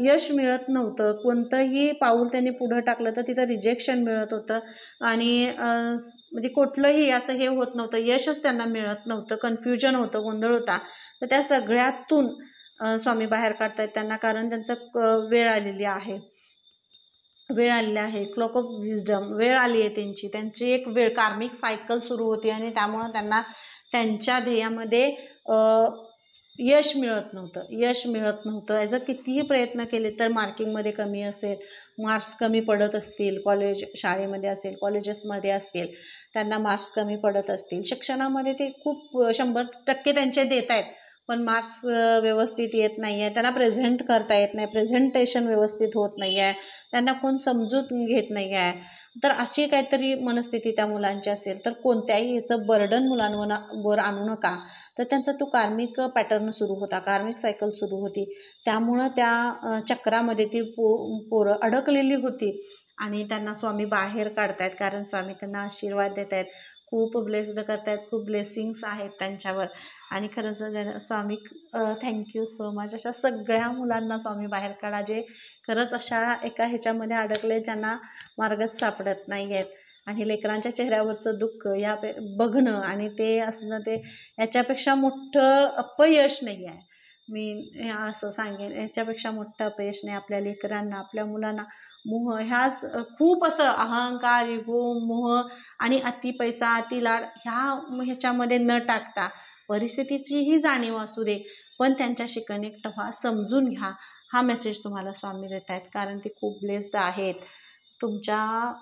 यश मिळत नव्हतं, कोणतंही पाऊल त्यांनी पुढं टाकलं तर तिथं रिजेक्शन मिळत होतं आणि म्हणजे कुठलंही असं हे होत नव्हतं, यशच त्यांना मिळत नव्हतं, कन्फ्युजन होतं, गोंधळ होता. तर त्या सगळ्यातून स्वामी बाहेर काढतायत त्यांना. कारण त्यांचं वेळ आलेली आहे, वेळ आलेली आहे. क्लॉक ऑफ विजडम वेळ आली आहे त्यांची एक वेळ, कार्मिक सायकल सुरू होती आणि त्यामुळं त्यांना त्यांच्या ध्येयामध्ये यश मिळत नव्हतं. ॲज कितीही प्रयत्न केले तर मार्किंगमध्ये कमी असेल, मार्क्स कमी पडत असतील, शाळेमध्ये असेल, कॉलेजेसमध्ये असतील, त्यांना मार्क्स कमी पडत असतील, शिक्षणामध्ये ते खूप 100% त्यांचे देत आहेत पण मार्क्स व्यवस्थित येत नाही आहे, त्यांना प्रेझेंट करता येत नाही, प्रेझेंटेशन व्यवस्थित होत नाही आहे, त्यांना कोण समजून घेत नाही आहे. तर अशी काहीतरी मनस्थिती त्या मुलांची असेल तर कोणत्याही याचं बर्डन मुलांवर आणू नका. तर त्यांचा तो कार्मिक पॅटर्न सुरू होता, कार्मिक सायकल सुरू होती. त्यामुळं त्या चक्रामध्ये ती पोरं अडकलेली होती आणि त्यांना स्वामी बाहेर काढतायत. कारण स्वामी त्यांना आशीर्वाद देत आहेत, खूप ब्लेस्ड करतायत, खूप ब्लेसिंग्स आहेत त्यांच्यावर. आणि खरंच स्वामी थँक्यू सो मच. अशा सगळ्या मुलांना स्वामी बाहेर काढा जे खरंच अशा एका ह्याच्यामध्ये अडकले ज्यांना मार्गच सापडत नाही आहेत. आणि लेकरांच्या चेहऱ्यावरचं दुःख बघणं आणि ते असणं ते याच्यापेक्षा मोठं अपयश नाही आहे. मी असं सांगेन, याच्यापेक्षा मोठं अपयश नाही. आपल्या लेकरांना, आपल्या मुलांना मोह ह्याच खूप असं अहंकार, इगो, मोह आणि अति पैसा, अति लाड ह्याच्यामध्ये न टाकता परिस्थितीचीही जाणीव असू दे पण त्यांच्याशी कनेक्ट व्हा, समजून घ्या. हा मेसेज तुम्हाला स्वामी देत आहेत कारण ते खूप ब्लेस्ड आहेत. तुमच्या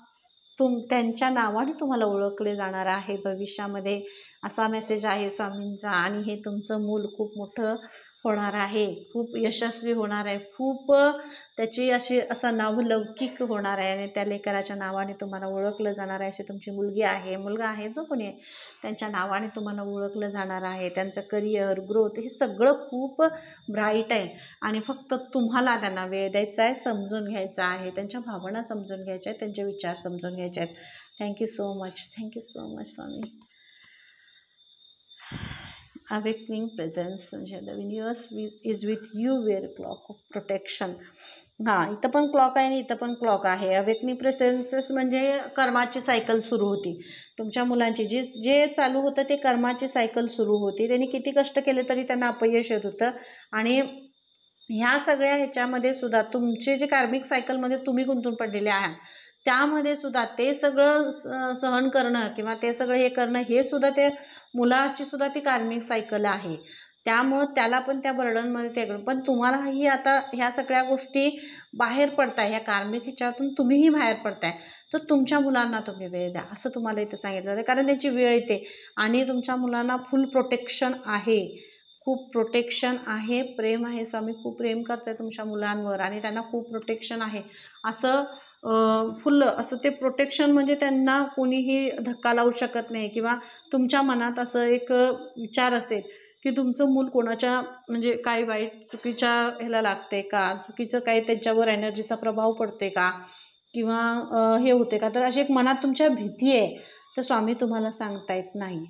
त्यांच्या नावाने तुम्हाला ओळखले जाणार आहे भविष्यामध्ये, असा मेसेज आहे स्वामींचा. आणि हे तुमचं मूल खूप मोठं होणार आहे, खूप यशस्वी होणार आहे, खूप त्याची असा नावलौकिक होणार आहे आणि त्या लेकराच्या नावाने तुम्हाला ओळखलं जाणार आहे. अशी तुमची मुलगी आहे, मुलगा आहे, जो कोणी आहे त्यांच्या नावाने तुम्हाला ओळखलं जाणार आहे. त्यांचं करिअर, ग्रोथ हे सगळं खूप ब्राईट आहे आणि फक्त तुम्हाला त्यांना वेळ द्यायचा आहे, समजून घ्यायचा आहे, त्यांच्या भावना समजून घ्यायच्या आहेत, त्यांचे विचार समजून घ्यायचे आहेत. Thank you so much, thank you so much Swami. Awakening presence, म्हणजे the universe is with you, where clock of protection. इथं पण क्लॉक आहे आणि इथं पण क्लॉक आहे. अवेकनिंग प्रेझेन्सेस म्हणजे कर्माची सायकल सुरू होती तुमच्या मुलांची. जे चालू होतं ते कर्माची सायकल सुरू होती. त्यांनी किती कष्ट केले तरी त्यांना अपयश येत होतं आणि ह्या सगळ्या ह्याच्यामध्ये सुद्धा तुमचे जे कार्मिक सायकलमध्ये तुम्ही गुंतून पडलेले आहात त्यामध्ये सुद्धा ते सगळं सहन करणं किंवा ते सगळं हे करणं हे सुद्धा ते मुलाची सुद्धा ती कार्मिक सायकल आहे. त्यामुळं त्याला पण त्या बर्डनमध्ये ते पण तुम्हालाही आता ह्या सगळ्या गोष्टी बाहेर पडताय, ह्या कार्मिक ह्याच्यातून तुम्हीही बाहेर पडताय. तर तुमच्या मुलांना तुम्ही वेळ द्या असं तुम्हाला इथं सांगितलं जातं, कारण त्याची वेळ येते आणि तुमच्या मुलांना फुल प्रोटेक्शन आहे, खूप प्रोटेक्शन आहे, प्रेम आहे. स्वामी खूप प्रेम करताय तुमच्या मुलांवर आणि त्यांना खूप प्रोटेक्शन आहे. असं फुल असं ते प्रोटेक्शन म्हणजे त्यांना कोणीही धक्का लावू शकत नाही किंवा तुमच्या मनात असं एक विचार असेल की तुमचं मूल कोणाच्या म्हणजे काही वाईट चुकीच्या ह्याला लागते का, चुकीचं काही त्यांच्यावर एनर्जीचा प्रभाव पडते का किंवा हे होते का, तर अशी एक मनात तुमच्या भीती आहे. तर स्वामी तुम्हाला सांगता येत नाही,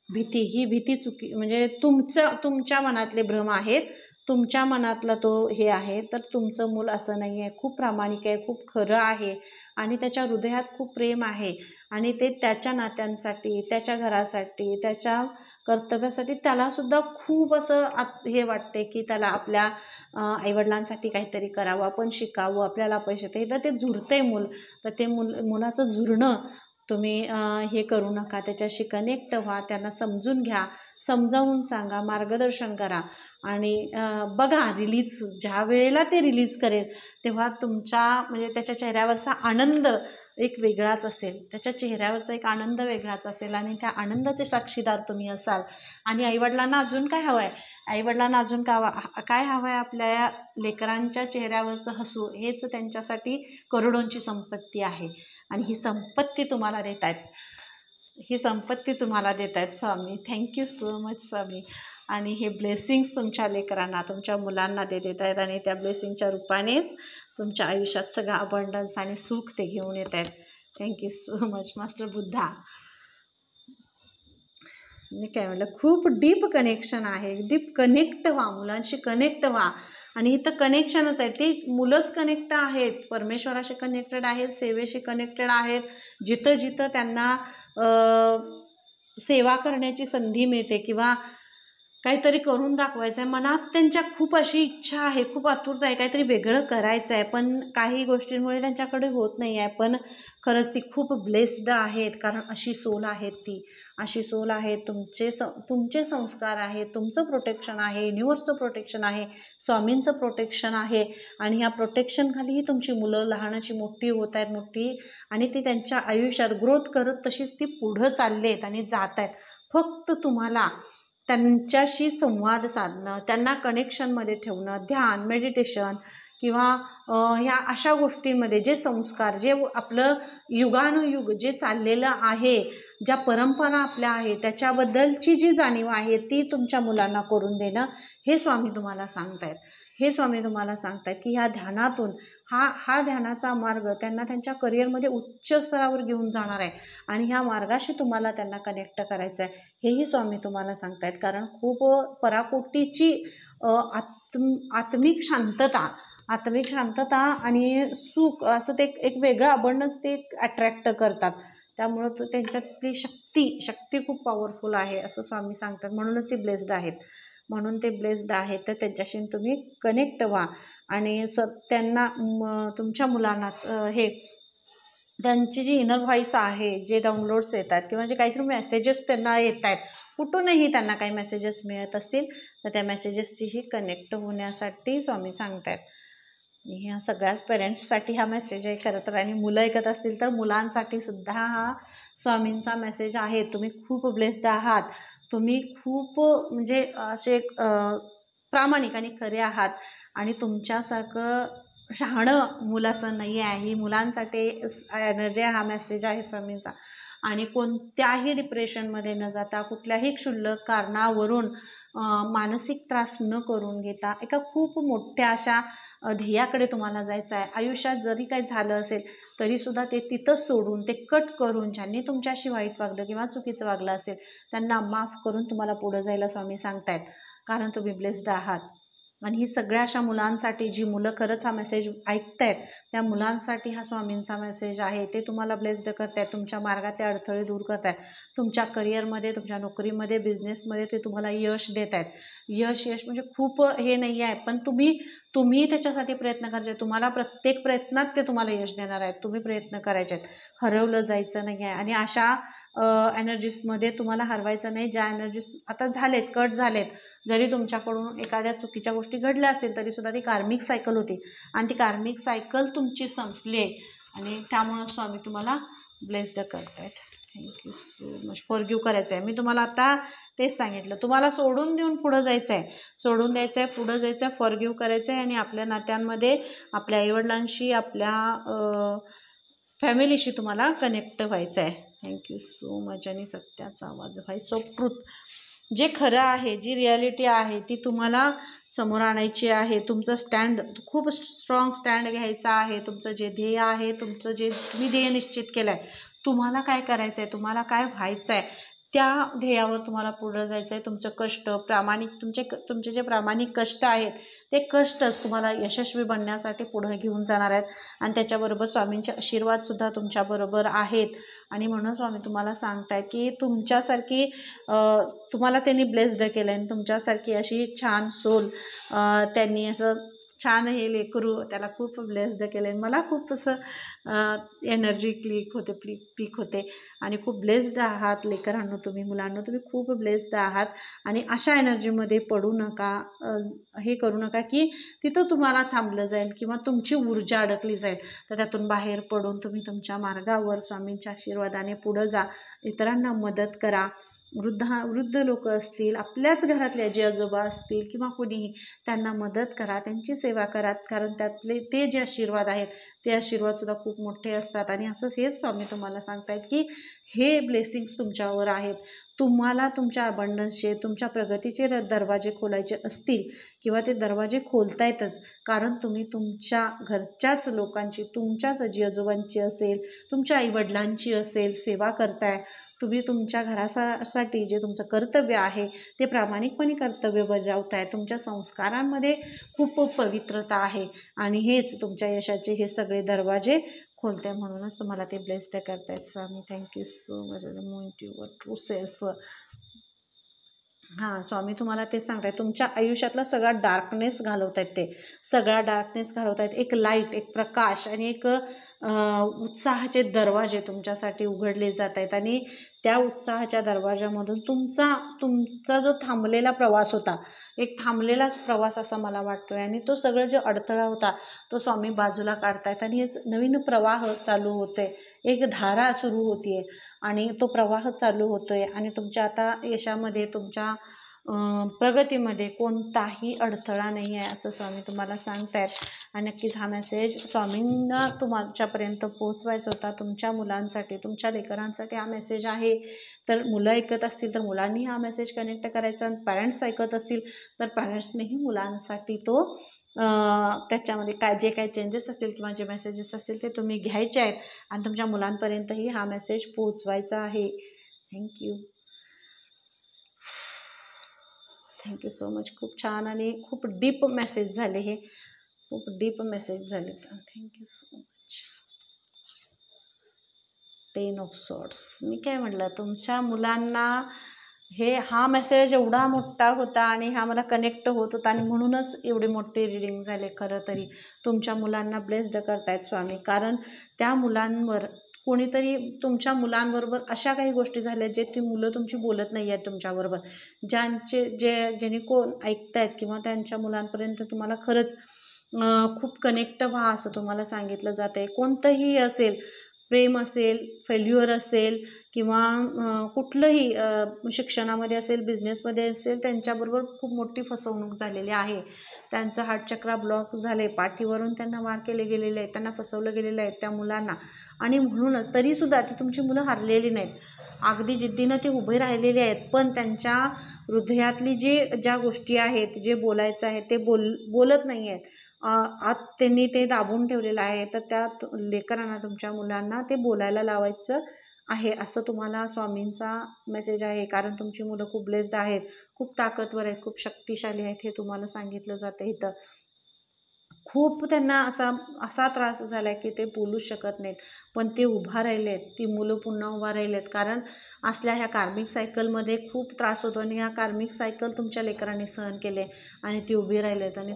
ही भीती म्हणजे तुमच्या मनातले भ्रम आहेत, तुमच्या मनातला तो हे आहे. तर तुमचं मूल असं नाही आहे, खूप प्रामाणिक आहे, खूप खरं आहे आणि त्याच्या हृदयात खूप प्रेम आहे आणि ते त्याच्या नात्यांसाठी, त्याच्या घरासाठी, त्याच्या कर्तव्यासाठी त्याला सुद्धा खूप असं हे वाटते की त्याला आपल्या आईवडिलांसाठी काहीतरी करावं, आपण शिकावं, आपल्याला पैसे तर ते झुरतंय मूल. तर ते मुलाचं झुरणं तुम्ही हे करू नका, त्याच्याशी कनेक्ट व्हा, त्यांना समजून घ्या, समजावून सांगा, मार्गदर्शन करा आणि बघा रिलीज ज्या वेळेला ते रिलीज करेल तेव्हा तुमच्या म्हणजे त्याच्या चेहऱ्यावरचा आनंद एक वेगळाच असेल, त्याच्या चेहऱ्यावरचा एक आनंद वेगळाच असेल आणि त्या आनंदाचे साक्षीदार तुम्ही असाल. आणि आईवडिलांना अजून काय हवं आहे, आईवडिलांना अजून काय हवं आहे, आपल्या लेकरांच्या चेहऱ्यावरचं हसू हेच त्यांच्यासाठी करोडोंची संपत्ती आहे आणि ही संपत्ती तुम्हाला देत आहेत, ही संपत्ती तुम्हाला देत आहेत स्वामी. थँक्यू सो मच स्वामी. आणि हे ब्लेसिंग्स तुमच्या लेकरांना, तुमच्या मुलांना ते देत आहेत आणि त्या ब्लेसिंगच्या रूपानेच तुमच्या आयुष्यात सगळं अबंडन्स आणि सुख ते घेऊन येत आहेत. Thank you so much master Buddha. मी काय म्हटलं, खूप डीप कनेक्शन आहे, डीप कनेक्ट व्हा, मुलांशी कनेक्ट व्हा. आणि इथं कनेक्शनच आहे, ते मुलंच कनेक्ट आहेत, परमेश्वराशी कनेक्टेड आहेत, सेवेशी कनेक्टेड आहेत. जिथं जिथं त्यांना सेवा करण्याची संधी मिळते किंवा काहीतरी करून दाखवायचं आहे, मनात त्यांच्या खूप अशी इच्छा आहे, खूप आतुरता आहे, काहीतरी वेगळं करायचं आहे, पण काही गोष्टींमुळे त्यांच्याकडे होत नाही आहे. पण खरंच ती खूप ब्लेस्ड आहेत, कारण अशी सोल आहेत, ती अशी सोल आहे. तुमचे संस्कार आहेत, तुमचं प्रोटेक्शन आहे, युनिव्हर्सचं प्रोटेक्शन आहे, स्वामींचं प्रोटेक्शन आहे आणि ह्या प्रोटेक्शनखालीही तुमची मुलं लहानाची मोठी होत आहेत, मोठी आणि ती त्यांच्या आयुष्यात ग्रोथ करत तशीच ती पुढं चालले आहेत आणि जात आहेत. फक्त तुम्हाला त्यांच्याशी संवाद साधणं, त्यांना कनेक्शनमध्ये ठेवणं, ध्यान, मेडिटेशन किंवा ह्या अशा गोष्टींमध्ये जे संस्कार, जे आपलं युगानुयुग जे चाललेलं आहे, ज्या परंपरा आपल्या आहेत त्याच्याबद्दलची जी जाणीव आहे ती तुमच्या मुलांना करून देणं, हे स्वामी तुम्हाला सांगतायत. हे स्वामी तुम्हाला सांगतायत की ह्या ध्यानातून हा ध्यानाचा मार्ग त्यांना त्यांच्या करिअरमध्ये उच्च स्तरावर घेऊन जाणार आहे आणि ह्या मार्गाशी तुम्हाला त्यांना कनेक्ट करायचं आहे, हेही स्वामी तुम्हाला सांगतायत. कारण खूप पराकोटीची आत्मिक शांतता आणि सुख असं ते एक वेगळं अबंडन्स ते अट्रॅक्ट करतात. त्यामुळं त्यांच्यातली शक्ती खूप पॉवरफुल आहे असं स्वामी सांगतात. म्हणूनच ते ब्लेस्ड आहेत, तर त्यांच्याशी तुम्ही कनेक्ट व्हा आणि त्यांना तुमच्या मुलांनाच हे त्यांची जी इनर व्हॉइस आहे, जे डाउनलोड्स येतात किंवा जे काहीतरी मेसेजेस त्यांना येत आहेत, कुठूनही त्यांना काही मेसेजेस मिळत असतील तर त्या मेसेजेसशीही कनेक्ट होण्यासाठी स्वामी सांगतायत. ह्या सगळ्याच पेरेंट्ससाठी हा मेसेज आहे खरं तर, आणि मुलं ऐकत असतील तर मुलांसाठी सुद्धा हा स्वामींचा मेसेज आहे. तुम्ही खूप ब्लेस्ड आहात. तुम्ही खूप म्हणजे असे प्रामाणिक आणि खरे आहात, आणि तुमच्यासारखं शहाणं मुलं असं नाही आहे. ही मुलांसाठी एनर्जी हा मेसेज आहे स्वामींचा. आणि कोणत्याही डिप्रेशनमध्ये न जाता, कुठल्याही क्षुल्लक कारणावरून मानसिक त्रास न करून घेता, एका खूप मोठ्या अशा ध्येयाकडे तुम्हाला जायचं आहे. आयुष्यात जरी काही झालं असेल तरीसुद्धा ते तिथंच सोडून, ते कट करून, ज्यांनी तुमच्याशी वाईट वागलं किंवा चुकीचं वागलं असेल त्यांना माफ करून तुम्हाला पुढं जायला स्वामी सांगतायत, कारण तुम्ही ब्लेस्ड आहात. आणि ही सगळ्या अशा मुलांसाठी, जी मुलं खरंच हा मेसेज ऐकतायत त्या मुलांसाठी हा स्वामींचा मेसेज आहे. ते तुम्हाला ब्लेस्ड करतायत, तुमच्या मार्गात ते अडथळे दूर करतायत, तुमच्या करिअरमध्ये, तुमच्या नोकरीमध्ये, बिझनेसमध्ये ते तुम्हाला यश देत आहेत. यश म्हणजे खूप हे नाही आहे, पण तुम्ही त्याच्यासाठी प्रयत्न करायचे. तुम्हाला प्रत्येक प्रयत्नात ते तुम्हाला यश देणार आहेत. तुम्ही प्रयत्न करायचे आहेत, हरवलं जायचं नाही आहे. आणि अशा एनर्जीसमध्ये तुम्हाला हरवायचं नाही, ज्या एनर्जीज आता झालेत, कट झालेत. जरी तुमच्याकडून एखाद्या चुकीच्या गोष्टी घडल्या असतील तरीसुद्धा ती कार्मिक सायकल होती, आणि ती कार्मिक सायकल तुमची संपली आहे, आणि त्यामुळं स्वामी तुम्हाला ब्लेस्ड करतायत. Thank you so much. फॉरगिव्ह करायचं आहे. मी तुम्हाला आता तेच सांगितलं, तुम्हाला सोडून देऊन पुढं जायचं आहे, सोडून द्यायचं आहे, पुढं जायचं आहे, फॉरगिव्ह करायचं आहे, आणि आपल्या नात्यांमध्ये, आपल्या आईवडिलांशी, आपल्या फॅमिलीशी तुम्हाला कनेक्ट व्हायचं आहे. Thank you so much. आणि सत्याचा आवाज, व्हॉइस ऑफ ट्रूथ, जे खरं आहे, जी रियालिटी आहे ती तुम्हाला समोर आणायची आहे. तुमचं स्टँड, खूप स्ट्रॉंग स्टँड घ्यायचा आहे. तुमचं जे ध्येय आहे, तुमचं जे तुम्ही ध्येय निश्चित केलं आहे, तुम्हाला काय करायचं आहे, तुम्हाला काय व्हायचं आहे, त्या ध्येयावर तुम्हाला पुढं जायचं आहे. तुमचं कष्ट, प्रामाणिक, तुमचे जे प्रामाणिक कष्ट आहेत ते कष्टच तुम्हाला यशस्वी बनण्यासाठी पुढे घेऊन जाणार आहेत, आणि त्याच्याबरोबर स्वामींचे आशीर्वादसुद्धा तुमच्याबरोबर आहेत. आणि म्हणून स्वामी तुम्हाला सांगतायत की तुमच्यासारखी तुम्हाला त्यांनी ब्लेस्ड केलं आहे, तुमच्यासारखी अशी छान सोल त्यांनी असं छान हे लेकरू त्याला खूप ब्लेस्ड केलं आहे. मला खूप असं एनर्जी क्लिक होते, पीक होते, आणि खूप ब्लेस्ड आहात लेकरांनो, तुम्ही मुलांनो, तुम्ही खूप ब्लेस्ड आहात. आणि अशा एनर्जीमध्ये पडू नका, हे करू नका की तिथं तुम्हाला थांबलं जाईल किंवा तुमची ऊर्जा अडकली जाईल. तर त्यातून बाहेर पडून तुम्ही तुमच्या मार्गावर स्वामींच्या आशीर्वादाने पुढं जा, इतरांना मदत करा. वृद्ध लोक असतील, आपल्याच घरातले आजी आजोबा असतील किंवा कुणीही, त्यांना मदत करा, त्यांची सेवा करा, कारण त्यातले ते जे आशीर्वाद आहेत ते आशीर्वादसुद्धा खूप मोठे असतात. आणि असंच हेच स्वामी तुम्हाला सांगतायत की हे ब्लेसिंग्स तुमच्यावर आहेत. तुम्हाला तुमच्या अबंडन्सचे, तुमच्या प्रगतीचे दरवाजे खोलायचे असतील किंवा ते दरवाजे खोलतायतच, कारण तुम्ही तुमच्या घरच्याच लोकांची, तुमच्याच आजी आजोबांची असेल, तुमच्या आईवडिलांची असेल सेवा करताय. तुम्ही तुमच्या घरासाठी जे तुमचं कर्तव्य आहे ते प्रामाणिकपणे कर्तव्य बजावताय. तुमच्या संस्कारांमध्ये खूप पवित्रता आहे, आणि हेच तुमच्या यशाचे हे सगळे दरवाजे खोलते. म्हणूनच तुम्हाला ते ब्लेस्ड करतायत Swami. Thank you so much. Move your true self. हां, स्वामी तुम्हाला तेच सांगतायत, तुमच्या आयुष्यातला सगळा डार्कनेस घालवतायत, ते सगळा डार्कनेस घालवतायत. एक लाईट, एक प्रकाश आणि एक उत्साहाचे दरवाजे तुमच्यासाठी उघडले जात आहेत, आणि त्या उत्साहाच्या दरवाजामधून तुमचा जो थांबलेला प्रवास होता, एक थांबलेलाच प्रवास असा मला वाटतोय, आणि तो सगळं जो अडथळा होता तो स्वामी बाजूला काढतायत, आणि नवीन प्रवाह चालू होते, एक धारा सुरू होतीये, आणि तो प्रवाह चालू होतोय, आणि तुमच्या आता यशामध्ये, तुमच्या प्रगतीमध्ये कोणताही अडथळा नाही आहे, असं स्वामी तुम्हाला सांगतायत. आणि नक्कीच हा मेसेज स्वामींना तुमच्यापर्यंत पोहोचवायचा होता, तुमच्या मुलांसाठी, तुमच्या लेकरांसाठी हा मेसेज आहे. तर मुलं ऐकत असतील तर मुलांनी हा मेसेज कनेक्ट करायचा, आणि पॅरेंट्स ऐकत असतील तर पॅरेंट्सनेही मुलांसाठी तो त्याच्यामध्ये जे काही चेंजेस असतील किंवा जे मेसेजेस असतील ते तुम्ही घ्यायचे आहेत, आणि तुमच्या मुलांपर्यंतही हा मेसेज पोहोचवायचा आहे. Thank you so much. खूप छान आणि खूप डीप मेसेज झाले, हे खूप डीप मेसेज झाले. Thank you so much. 10 of swords. मी काय म्हटलं, तुमच्या मुलांना हा मेसेज एवढा मोठा होता, आणि हा मला कनेक्ट होत होता, आणि म्हणूनच एवढे मोठे रीडिंग झाले. खरं तरी तुमच्या मुलांना ब्लेस्ड करतायत स्वामी, कारण त्या मुलांवर कोणीतरी, तुमच्या मुलांबरोबर अशा काही गोष्टी झाल्या जे ती मुलं तुमची बोलत नाही आहेत तुमच्याबरोबर, ज्यांनी कोण ऐकतायत किंवा त्यांच्या मुलांपर्यंत तुम्हाला खरंच खूप कनेक्ट व्हा असं तुम्हाला सांगितलं जातं आहे. कोणतंही असेल, प्रेम असेल, फेल्युअर असेल किंवा कुठलंही शिक्षणामध्ये असेल, बिझनेसमध्ये असेल, त्यांच्याबरोबर खूप मोठी फसवणूक झालेली आहे. त्यांचं हार्टचक्र ब्लॉक झाले, पाठीवरून त्यांना मार केले गेलेले आहेत, त्यांना फसवलं गेलेलं आहे त्या मुलांना. आणि म्हणूनच तरीसुद्धा ती तुमची मुलं हरलेली नाहीत. अगदी जिद्दीनं ते उभे राहिलेले आहेत. पण त्यांच्या हृदयातली ज्या गोष्टी आहेत, जे बोलायचं आहे ते बोलत नाही आहेत. आत त्यांनी ते दाबून ठेवलेलं आहे. तर त्या लेकरांना, तुमच्या मुलांना ते बोलायला लावायचं आहे, असं तुम्हाला स्वामींचा मेसेज आहे. कारण तुमची मुलं खूप ब्लेस्ड आहेत, खूप ताकदवर आहेत, खूप शक्तिशाली आहेत, हे तुम्हाला सांगितलं जातं इथं. खूप त्यांना असा त्रास झाला आहे की ते बोलू शकत नाहीत. पण ते उभा राहिले आहेत. ती मुलं पुन्हा उभा राहिले आहेत. कारण असल्या ह्या कार्मिक सायकलमध्ये खूप त्रास होतो आणि ह्या कार्मिक सायकल तुमच्या लेकरांनी सहन केले आणि ती उभी राहिले आहेत. आणि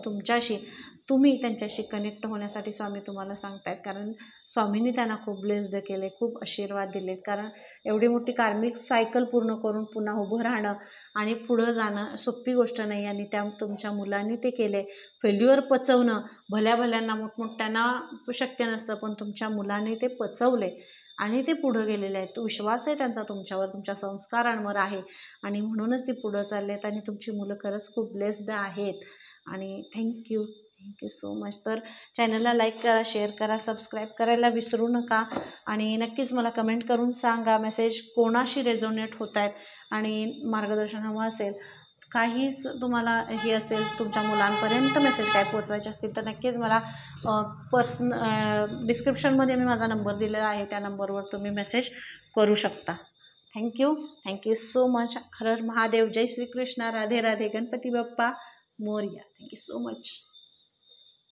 तुम्ही त्यांच्याशी कनेक्ट होण्यासाठी स्वामी तुम्हाला सांगतायत. कारण स्वामींनी त्यांना खूप ब्लेस्ड केले, खूप आशीर्वाद दिलेत. कारण एवढी मोठी कार्मिक सायकल पूर्ण करून पुन्हा उभं राहणं आणि पुढं जाणं सोपी गोष्ट नाही. आणि तुमच्या मुलांनी ते केले. फेल्युअर पचवणं भल्याभल्यांना, मोठमोठ्यांना शक्य नसतं, पण तुमच्या मुलांनी ते पचवले आणि ते पुढं गेलेले आहेत. तो विश्वास आहे त्यांचा तुमच्यावर, तुमच्या संस्कारांवर आहे आणि म्हणूनच ती पुढं चाललेत. आणि तुमची मुलं खरंच खूप ब्लेस्ड आहेत. आणि थँक्यू सो मच. तर चॅनलला लाईक करा, शेअर करा, सबस्क्राईब करायला विसरू नका. आणि नक्कीच मला कमेंट करून सांगा मेसेज कोणाशी रेझोनेट होत आहेत आणि मार्गदर्शन हवं असेल, काहीच तुम्हाला हे असेल, तुमच्या मुलांपर्यंत मेसेज काय पोचवायचे असतील, तर नक्कीच मला डिस्क्रिप्शनमध्ये मी माझा नंबर दिलेला आहे, त्या नंबरवर तुम्ही मेसेज करू शकता. Thank you so much. Har Har Mahadev. जय Shri Krishna. Radhe Radhe. Ganpati Bappa Morya. Thank you so much.